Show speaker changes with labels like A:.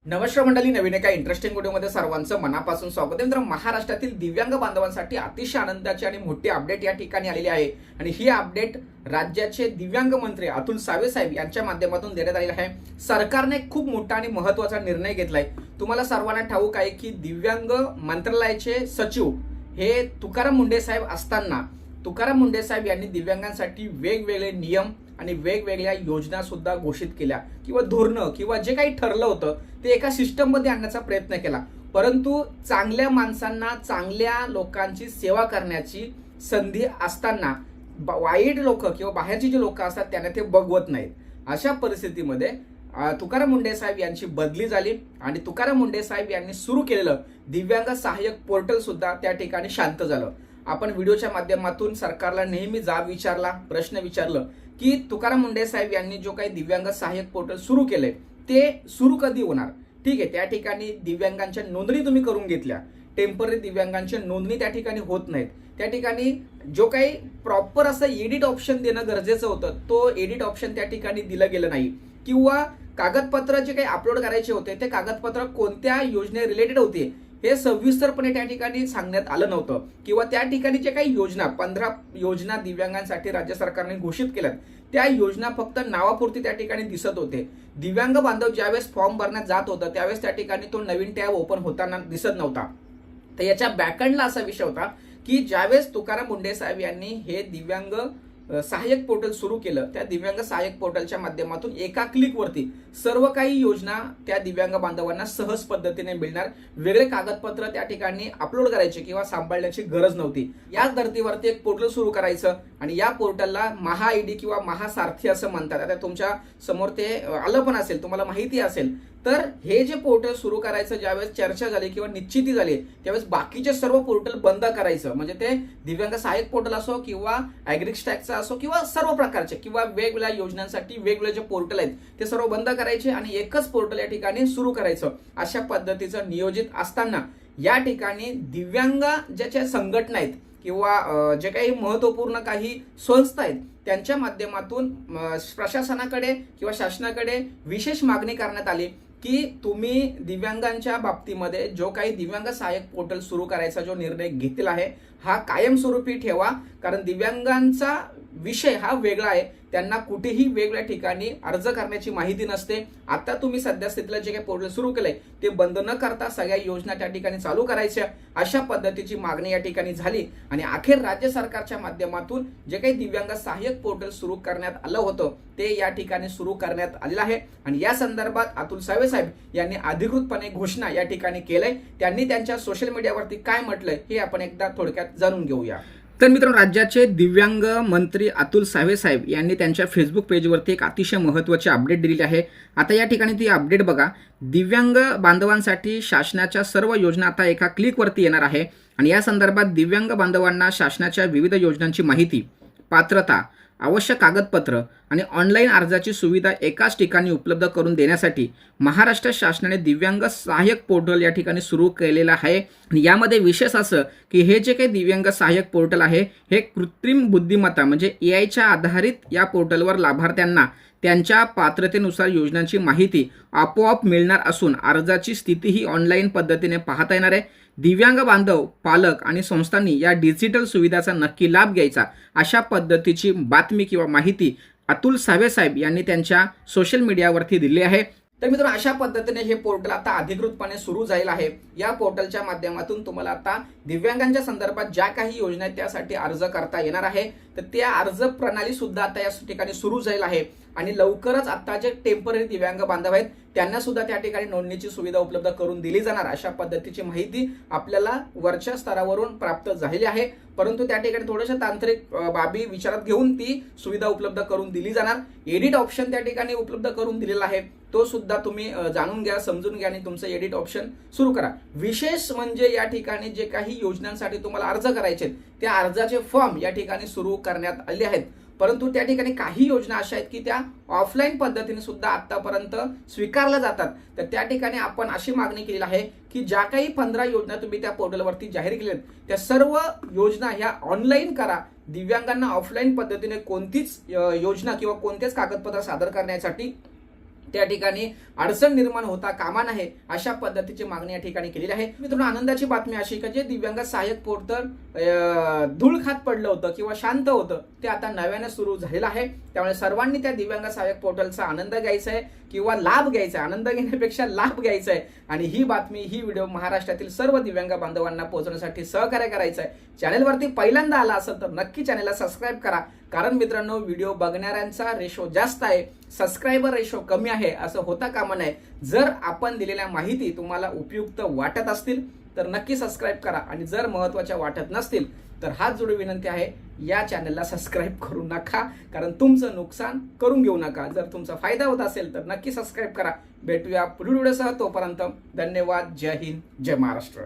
A: नमस्कार मंडळी, नवीन एका इंटरेस्टिंग व्हिडिओमध्ये सर्वांचं मनापासून स्वागत आहे. मित्रांनो, महाराष्ट्रातील दिव्यांग बांधवांसाठी अतिशय आनंदाची आणि मोठी अपडेट या ठिकाणी आलेली आहे आणि ही अपडेट राज्याचे दिव्यांग मंत्री अतुल सावे साहेब यांच्या माध्यमातून देण्यात आलेली आहे. सरकारने खूप मोठा आणि महत्त्वाचा निर्णय घेतलाय. तुम्हाला सर्वांना ठाऊक आहे की दिव्यांग मंत्रालयाचे सचिव हे तुकाराम मुंढे साहेब असताना तुकाराम मुंढे साहेब यांनी दिव्यांगांसाठी वेगवेगळे नियम आणि वेगवेगळ्या योजना सुद्धा घोषित केल्या किंवा धोरणं किंवा जे काही ठरलं होतं ते एका सिस्टममध्ये आणण्याचा प्रयत्न केला. परंतु चांगल्या माणसांना, चांगल्या लोकांची सेवा करण्याची संधी असताना वाईट लोक किंवा बाहेरची जी लोक असतात त्यांना ते बघवत नाहीत. अशा परिस्थितीमध्ये तुकाराम मुंढे साहेब यांची बदली झाली आणि तुकाराम मुंढे साहेब यांनी सुरू केलेलं दिव्यांग सहाय्यक पोर्टल सुद्धा त्या ठिकाणी शांत झालं. आपण व्हिडिओच्या माध्यमातून सरकारला नेहमी जाब विचारला, प्रश्न विचारलं की तुकाराम मुंढे साहेब यांनी जो काही दिव्यांग सहाय्यक पोर्टल सुरू केलंय ते सुरू कधी होणार. ठीक आहे, त्या ठिकाणी दिव्यांगांच्या नोंदणी तुम्ही करून घेतल्या, टेम्पररी दिव्यांगांची नोंदणी त्या ठिकाणी होत नाहीत. त्या ठिकाणी जो काही प्रॉपर असं एडिट ऑप्शन देणं गरजेचं होतं तो एडिट ऑप्शन त्या ठिकाणी दिलं गेलं नाही किंवा कागदपत्र जे काही अपलोड करायचे होते ते कागदपत्र कोणत्या योजने रिलेटेड होते हे सविस्तरपणे त्या ठिकाणी सांगण्यात आलं नव्हतं किंवा त्या ठिकाणी जे काही योजना 15 योजना दिव्यांगांसाठी राज्य सरकारने घोषित केल्यात त्या योजना फक्त नावापुरती त्या ठिकाणी दिसत होते. दिव्यांग बांधव ज्यावेळेस फॉर्म भरण्यात जात होतं त्यावेळेस त्या ठिकाणी तो नवीन टॅब ओपन होताना दिसत नव्हता. तर याच्या बॅकएंडला असा विषय होता की ज्यावेळेस तुकाराम मुंढे साहेब यांनी हे दिव्यांग सहाय्यक पोर्टल सुरू केलं त्या दिव्यांग सहाय्यक पोर्टलच्या माध्यमातून एका क्लिकवरती सर्व काही योजना त्या दिव्यांग बांधवांना सहज पद्धतीने मिळणार. वेगळे कागदपत्र त्या ठिकाणी अपलोड करायचे किंवा सांभाळण्याची गरज नव्हती. याच धर्तीवरती एक पोर्टल सुरू करायचं आणि या पोर्टलला महा आयडी किंवा महासारथी असं म्हणतात. आता तुमच्या समोर ते आलं पण असेल, तुम्हाला माहिती असेल. तर हे जे पोर्टल सुरू करायचं ज्यावेळेस चर्चा झाली किंवा निश्चिती झाली त्यावेळेस बाकीचे सर्व पोर्टल बंद करायचं. म्हणजे ते दिव्यांग सहाय्यक पोर्टल असो किंवा ॲग्रिस्टॅकचा असो किंवा सर्व प्रकारचे किंवा वेगवेगळ्या योजनांसाठी वेगवेगळे जे पोर्टल आहेत ते सर्व बंद करायचे आणि एकच पोर्टल या ठिकाणी सुरू करायचं. अशा पद्धतीचं नियोजित असताना या ठिकाणी दिव्यांग ज्याच्या संघटना आहेत किंवा जे काही महत्त्वपूर्ण काही संस्था आहेत त्यांच्या माध्यमातून प्रशासनाकडे किंवा शासनाकडे विशेष मागणी करण्यात आली की तुम्ही दिव्यांगांच्या बाबतीमध्ये जो काही दिव्यांग सहाय्यक पोर्टल सुरू करायचा जो निर्णय घेतलेला आहे हा कायमस्वरूपी ठेवा. कारण दिव्यांगांचा विषय हा वेगळा आहे, त्यांना कुठेही वेगळ्या ठिकाणी अर्ज करण्याची माहिती नसते. आता तुम्ही सध्या स्थितीला जे काही पोर्टल सुरू केलंय ते बंद न करता सगळ्या योजना त्या ठिकाणी चालू करायच्या अशा पद्धतीची मागणी या ठिकाणी झाली आणि अखेर राज्य सरकारच्या माध्यमातून जे काही दिव्यांग सहाय्यक पोर्टल सुरू करण्यात आलं होतं ते या ठिकाणी सुरू करण्यात आलेलं आहे. आणि या संदर्भात अतुल सावे साहेब यांनी अधिकृतपणे घोषणा या ठिकाणी केलंय. त्यांनी त्यांच्या सोशल मीडियावरती काय म्हटलंय हे आपण एकदा थोडक्यात जाणून घेऊया. तर मित्रांनो, राज्याचे दिव्यांग मंत्री अतुल सावे साहेब यांनी त्यांच्या फेसबुक पेजवरती एक अतिशय महत्त्वाची अपडेट दिलेली आहे. आता या ठिकाणी ती अपडेट बघा. दिव्यांग बांधवांसाठी शासनाच्या सर्व योजना आता एका क्लिकवरती येणार आहे आणि या संदर्भात दिव्यांग बांधवांना शासनाच्या विविध योजनांची माहिती, पात्रता, आवश्यक कागदपत्र आणि ऑनलाईन अर्जाची सुविधा एकाच ठिकाणी उपलब्ध करून देण्यासाठी महाराष्ट्र शासनाने दिव्यांग सहाय्यक पोर्टल या ठिकाणी सुरू केलेलं आहे. आणि यामध्ये विशेष असं की हे जे काही दिव्यांग सहाय्यक पोर्टल आहे हे कृत्रिम बुद्धिमत्ता म्हणजे एआयच्या आधारित या पोर्टलवर लाभार्थ्यांना त्यांच्या पात्रतेनुसार योजनांची माहिती आपोआप मिळणार असून अर्जाची स्थितीही ऑनलाईन पद्धतीने पाहता येणार आहे. दिव्यांग बांधव, पालक आणि संस्थांनी या डिजिटल सुविधाचा नक्की लाभ घ्यायचा अशा पद्धतीची बातमी किंवा माहिती अतुल सावे साहेब यांनी त्यांच्या सोशल मीडियावरती दिली आहे. तर मित्रांनो, अशा पद्धतीने हे पोर्टल आता अधिकृतपणे सुरू झालेलं आहे. या पोर्टलच्या माध्यमातून तुम्हाला आता दिव्यांगांच्या संदर्भात ज्या काही योजना आहेत त्यासाठी अर्ज करता येणार आहे. तर त्या अर्ज प्रणाली सुद्धा आता या ठिकाणी सुरू झालेली आहे आणि लवकरच आता जे टेम्पररी दिव्यांग बांधव आहेत त्यांना सुद्धा त्या ठिकाणी नोंदणीची सुविधा उपलब्ध करून दिली जाणार अशा पद्धतीची माहिती आपल्याला वरच्या स्तरावरून प्राप्त झालेली आहे. परंतु त्या ठिकाणी थोड्याशा तांत्रिक बाबी विचारात घेऊन ती सुविधा उपलब्ध करून दिली जाणार. एडिट ऑप्शन त्या ठिकाणी उपलब्ध करून दिलेला आहे, तो सुद्धा तुम्ही जाणून घ्या, समजून घ्या आणि तुमचं एडिट ऑप्शन सुरू करा. विशेष म्हणजे या ठिकाणी जे काही योजनांसाठी तुम्हाला अर्ज करायचे त्या अर्जाचे फॉर्म या ठिकाणी सुरू करण्यात आले आहेत. परंतु त्या ठिकाणी काही योजना अशा आहेत की त्या ऑफलाईन पद्धतीने सुद्धा आतापर्यंत स्वीकारल्या जातात. तर त्या ठिकाणी आपण अशी मागणी केलेली आहे की ज्या काही 15 योजना तुम्ही त्या पोर्टलवरती जाहीर केल्यात त्या सर्व योजना ह्या ऑनलाईन करा. दिव्यांगांना ऑफलाईन पद्धतीने कोणतीच योजना किंवा कोणतेच कागदपत्र सादर करण्यासाठी त्या ठिकाणी अडचण निर्माण होता कामा नये अशा पद्धतीची मागणी या ठिकाणी केलेली आहे. मित्रांनो, आनंदाची बातमी अशी की जे दिव्यांग सहाय्यक पोर्टल धूळ खात पडलं होतं किंवा शांत होतं ते आता नव्याने सुरू झालेलं आहे. त्यामुळे सर्वांनी त्या दिव्यांग सहाय्यक पोर्टलचा आनंद घ्यायचा आहे किंवा लाभ घ्यायचा आहे. आनंद घेण्यापेक्षा लाभ घ्यायचा आहे आणि ही बातमी ही व्हिडिओ महाराष्ट्रातील सर्व दिव्यांग बांधवांना पोहोचवण्यासाठी सहकार्य करायचं आहे. चॅनलवरती पहिल्यांदा आला असेल तर नक्की चॅनलला सबस्क्राईब करा, कारण मित्रांनो व्हिडिओ बघणाऱ्यांचा रेशो जास्त आहे, सबस्क्रायबर रेशो कमी आहे असं होता कामा नये. जर आपण दिलेल्या माहिती तुम्हाला उपयुक्त वाटत असतील तर नक्की सबस्क्राईब करा आणि जर महत्त्वाच्या वाटत नसतील तर हात जोडून विनंती आहे, या चॅनलला सबस्क्राईब करू नका, कारण तुमचं नुकसान करून घेऊ नका. जर तुमचा फायदा होत असेल तर नक्की सबस्क्राईब करा. भेटूया पुढील व्हिडिओसह. तोपर्यंत धन्यवाद. जय हिंद, जय महाराष्ट्र.